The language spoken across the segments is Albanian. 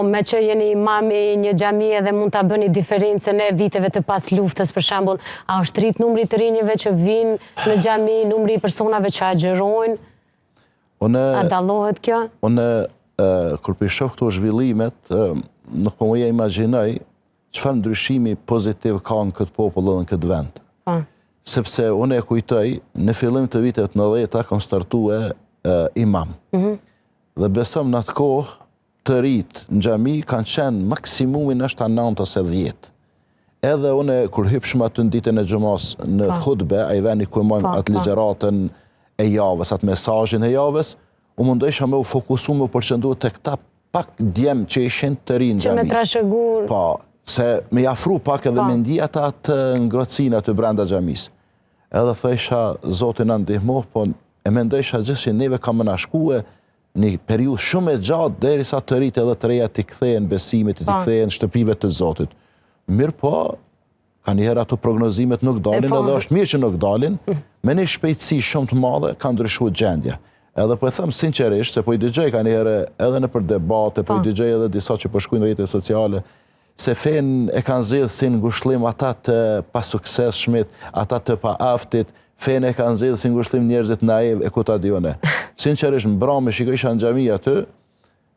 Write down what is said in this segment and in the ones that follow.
Me që jeni imam i një xhamie dhe mund ta bëni diferencën e viteve të pas luftës, për shembull, a është rrit numri të rinjve që vinë në xhami, numri i personave që agjerojnë? A dallohet kjo? Unë, kur për shoh këto zhvillimet, nuk po më imagjinoj çfarë ndryshimi pozitiv ka në këtë popull dhe në këtë vend. Sepse unë e kujtoj, në fillim të viteve të 90-ta kam startuar imam. Dhe besom në atë kohë të rritë në xhami kanë qenë maksimumin është 9 ose 10. Edhe unë, kur hypshëm aty në ditën e xumës në khutbe, a i veni ku mojmë atë ligjeratën e javës, atë mesazhin e javës, u mundojsha me u fokusu me u përqëndu të këta pak djemë që ishin të rinë në xhami. Që me trashëgur... Po, se me jafru pak edhe me ndija ta të ngrotësina të brenda xhamisë. Edhe thësha, Zotin na ndihmo, po e mendojsha gjithë që neve kam më nashkue një periudhë shumë e gjatë derisa të rritë edhe të reja t'i kthehen besimit, t'i kthehen shtëpive të Zotit. Mirë po, ka njëherë ato prognozimet nuk dalin, edhe është mirë që nuk dalin, me një shpejtësi shumë të madhe ka ndryshuar gjendja. Edhe po e them sinqerisht, se po i dëgjoj ka njëherë edhe në për debate, po i dëgjoj edhe disa që po shkruajnë në rrjetet sociale, se fen e kanë zgjedhur si ngushëllim ata të pasuksesshmit, ata të paaftit, fen e kanë zgjedhur si ngushëllim njerëzit naiv e ku ta di unë. Sinqerisht mbrëmë shikojsha në xhami aty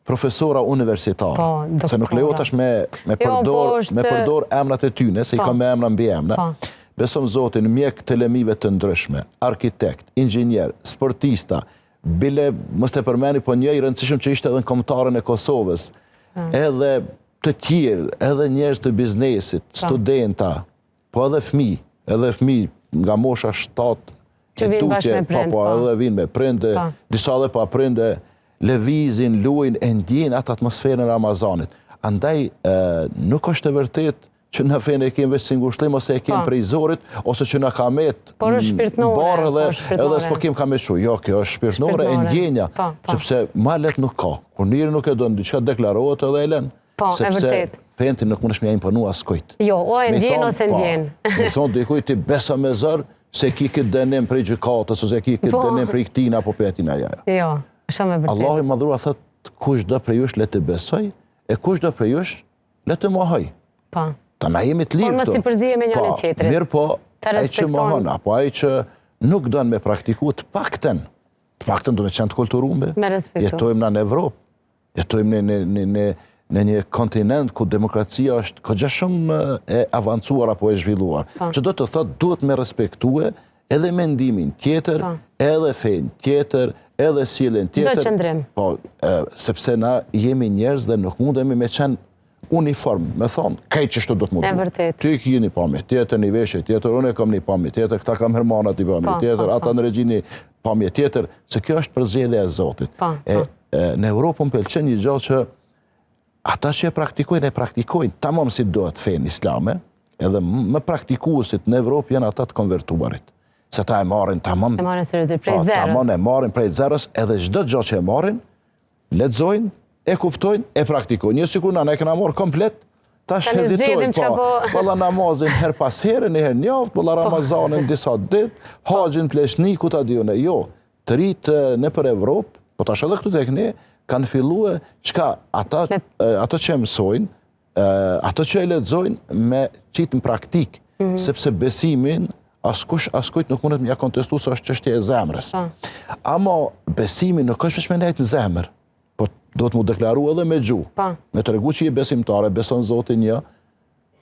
profesora universitare. Se nuk lejotash me përdor emrat e tyne, se i ka me emra mbi emra. Besom Zotin, mjek të lemive të ndryshme, arkitekt, inxhinier, sportista, bile mos të përmeni, po një i rëndësishëm që ishte edhe në kombëtarën e Kosovës, edhe të tjerë, edhe njerëz të biznesit, studenta, po edhe fëmijë nga mosha 7 që vinë bashkë me prindë, po, edhe vinë me prindë, disa dhe pa prindë, lëvizin, luajnë, e ndjejnë atë atmosferën Ramazanit. Andaj, nuk është e vërtet që në fenë e kemë veç si ngushëllim, ose e kemë prej Zorit, ose që në kamet barë edhe s'po kemë kamet shu. Jo, kjo është shpirtnore e ndjenja, sepse ma let nuk ka. Kur njëri nuk e do në diqka deklarohet edhe e len, sepse fenti nuk mund është me imponu as kujt. Jo, o e ndjen ose ndjen. Me thonë dikuj ti besa me zërë, se ki këtë dënim prej gjykatës, ose ki këtë dënim prej këtina, apo për atina jaja. Jo, shumë e vërtet. Allah i madhura thët, kush do prej jush le të besoj, e kush do prej jush le të mohoj. Ta na jemi të lirë këto. Por mos t'i përzije me njën e qetrit. Mirë po, ai që mohon, apo ai që nuk do me praktiku të pakten do me qenë të kulturumbe. Me respektu. Jetojmë në Evropë, jetojmë në një kontinent ku demokracia është këgja shumë e avancuar apo e zhvilluar. Që do të thotë duhet me respektue edhe mendimin tjetër, edhe fejnë tjetër, edhe sjelljen tjetër. Çdo qëndrim. Po, sepse na jemi njerëz dhe nuk mundemi me qenë uniform, me thonë, kaj që shto do të mundu. E vërtet. Ty ki një pamje tjetër, një veshje tjetër, unë e kam një pamje tjetër, këta kam hermanat një pamje tjetër, ata në regjini pamje tjetër, se kjo është përzgjedhja e Zotit. Në Europë më pëlqen një gjallë që ata që e praktikojnë, tamam si dohet fenë islame, edhe më praktikuesit në Evropë janë ata të konvertuarit. Se ta e marrin tamam. E marrin seriozisht prej zerës. Tamam e marrin prej zerës, edhe çdo gjë që e marrin, lexojnë, e kuptojnë, e praktikojnë. Një sikur na ne kena marrë komplet, tash hezitojnë, bëlla namazin her pas herë, një herë njavë, bëlla Ramazanin disa ditë, haxhin pleshni, ku ta diune. Jo, të rritë në për Evropë, po tash edhe këtu tek ne, kanë filluar çka ato që mësojnë, ato që e lexojnë me qitë në praktik, sepse besimin askujt nuk mundet me ja kontestu se është çështje e zemrës. Ama besimi nuk është vetëm në zemër, por do të mu deklaru edhe me gjuhë. Me tregu që je besimtare, beson Zotin një,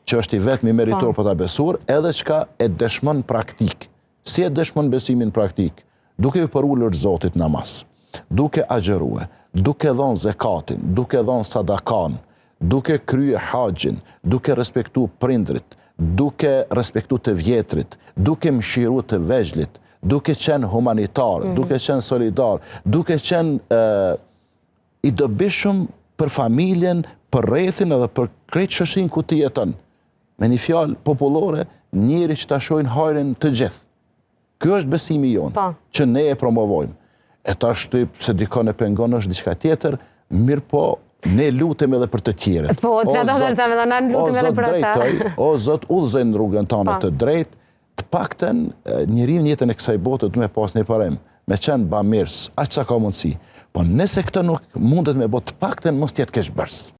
që është i vetmi meritor për ta besuar, edhe çka e dëshmon praktik. Si e dëshmon besimin praktik? Duke ju përullur Zotit namaz, duke agjerue, duke dhon zekatin, duke dhon sadakan, duke krye haxhin, duke respektu prindrit, duke respektu të vjetrit, duke mshiru të vegjlit, duke qenë humanitar, duke qenë solidar, duke qenë i dobishëm për familjen, për rrethin edhe për krejt shoqërinë ku ti jeton. Me një fjalë popullore, njëri që ta shohin hajrin të gjithë. Ky është besimi jonë, që ne e promovojmë. E tash se dikon e pengon është diçka tjetër, mirë po, ne lutem edhe për të tjerët. Po, që do të thashtë me dhona, lutem edhe për ata. O Zot, udhëzoj në rrugën tonë të drejtë, të pakten njeriu në jetën e kësaj bote du me pas një parim, me qenë bamirës, aq sa ka mundësi. Po nëse këtë nuk mundet me bot të pakten, mos tjetë keq bërës.